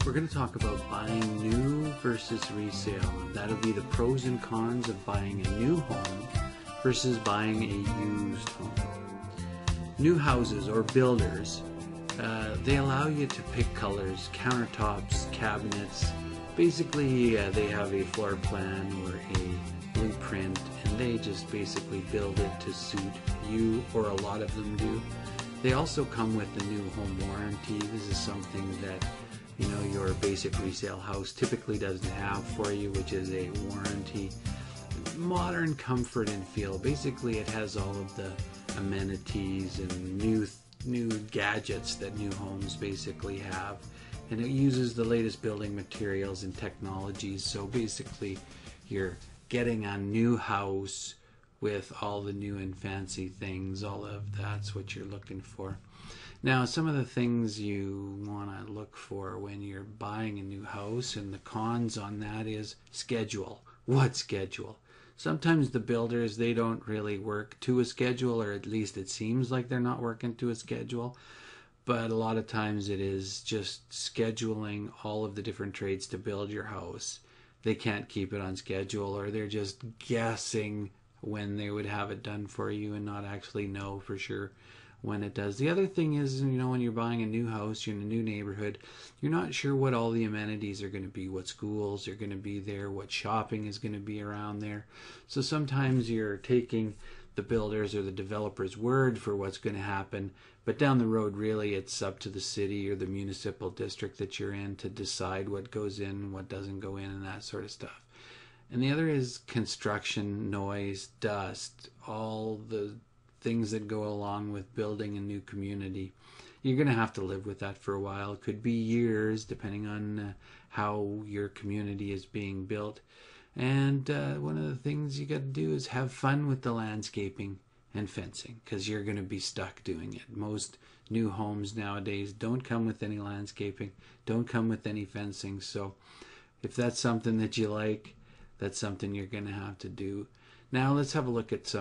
We're going to talk about buying new versus resale. That'll be the pros and cons of buying a new home versus buying a used home. New houses or builders, they allow you to pick colors, countertops, cabinets. Basically, they have a floor plan or a blueprint, and they just basically build it to suit you, or a lot of them do. They also come with a new home warranty. This is something that your basic resale house typically doesn't have for you, which is a warranty. Modern comfort and feel. Basically, it has all of the amenities and new gadgets that new homes basically have, and it uses the latest building materials and technologies. So basically, you're getting a new house with all the new and fancy things. All of that's what you're looking for. Now, some of the things you want to look for when you're buying a new house, and the cons on that is schedule. What schedule? Sometimes the builders, they don't really work to a schedule, or at least it seems like they're not working to a schedule. But a lot of times it is just scheduling all of the different trades to build your house. They can't keep it on schedule, or they're just guessing when they would have it done for you and not actually know for sure when it does. The other thing is, when you're buying a new house, you're in a new neighborhood, you're not sure what all the amenities are going to be, what schools are going to be there, what shopping is going to be around there. So sometimes you're taking the builders or the developer's word for what's going to happen, but down the road, really, it's up to the city or the municipal district that you're in to decide what goes in, what doesn't go in, and that sort of stuff. And the other is construction, noise, dust, all the things that go along with building a new community. You're going to have to live with that for a while. It could be years, depending on how your community is being built. And one of the things you got to do is have fun with the landscaping and fencing, because you're going to be stuck doing it. Most new homes nowadays don't come with any landscaping, don't come with any fencing. So if that's something that you like, that's something you're going to have to do. Now let's have a look at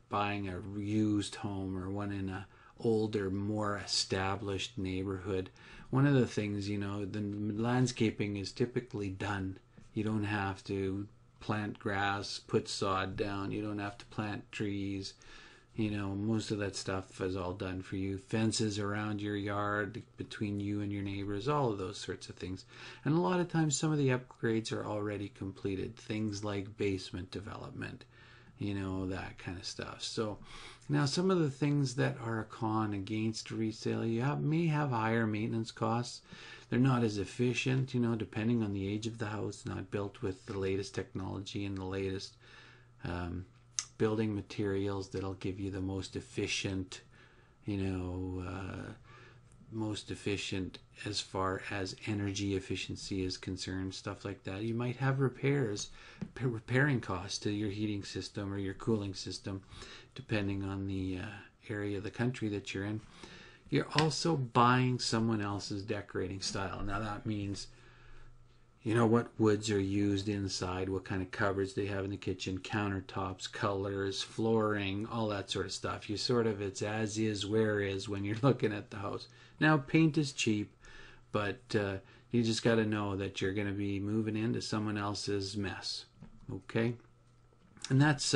buying a used home, or one in a older, more established neighborhood. One of the things, the landscaping is typically done. You don't have to plant grass, put sod down. You don't have to plant trees. Most of that stuff is all done for you. Fences around your yard, between you and your neighbors, all of those sorts of things. And a lot of times some of the upgrades are already completed. Things like basement development, that kind of stuff. So now some of the things that are a con against resale, may have higher maintenance costs. They're not as efficient, depending on the age of the house, not built with the latest technology and the latest building materials that'll give you the most efficient, as far as energy efficiency is concerned, stuff like that. You might have repairing costs to your heating system or your cooling system, depending on the area of the country that you're in. You're also buying someone else's decorating style. Now that means, what woods are used inside, what kind of cupboards they have in the kitchen, countertops, colors, flooring, all that sort of stuff. It's as is, where is when you're looking at the house. Now, paint is cheap, but you just got to know that you're going to be moving into someone else's mess. Okay? And that's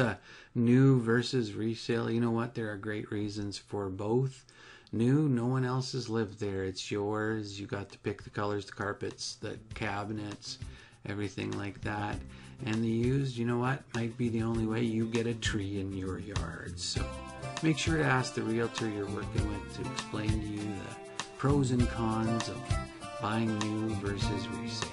new versus resale. You know what? There are great reasons for both. New, no one else has lived there. It's yours. You got to pick the colors, the carpets, the cabinets, everything like that. And the used, might be the only way you get a tree in your yard. So make sure to ask the realtor you're working with to explain to you the pros and cons of buying new versus resale.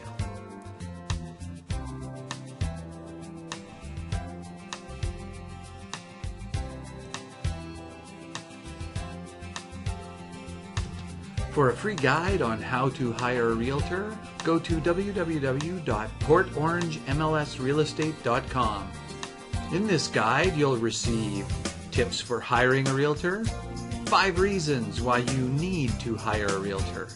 For a free guide on how to hire a realtor, go to www.portorangemlsrealestate.com. In this guide, you'll receive tips for hiring a realtor, 5 reasons why you need to hire a realtor,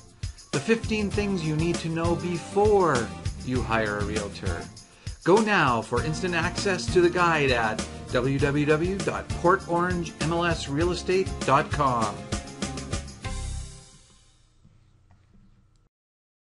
the 15 things you need to know before you hire a realtor. Go now for instant access to the guide at www.portorangemlsrealestate.com.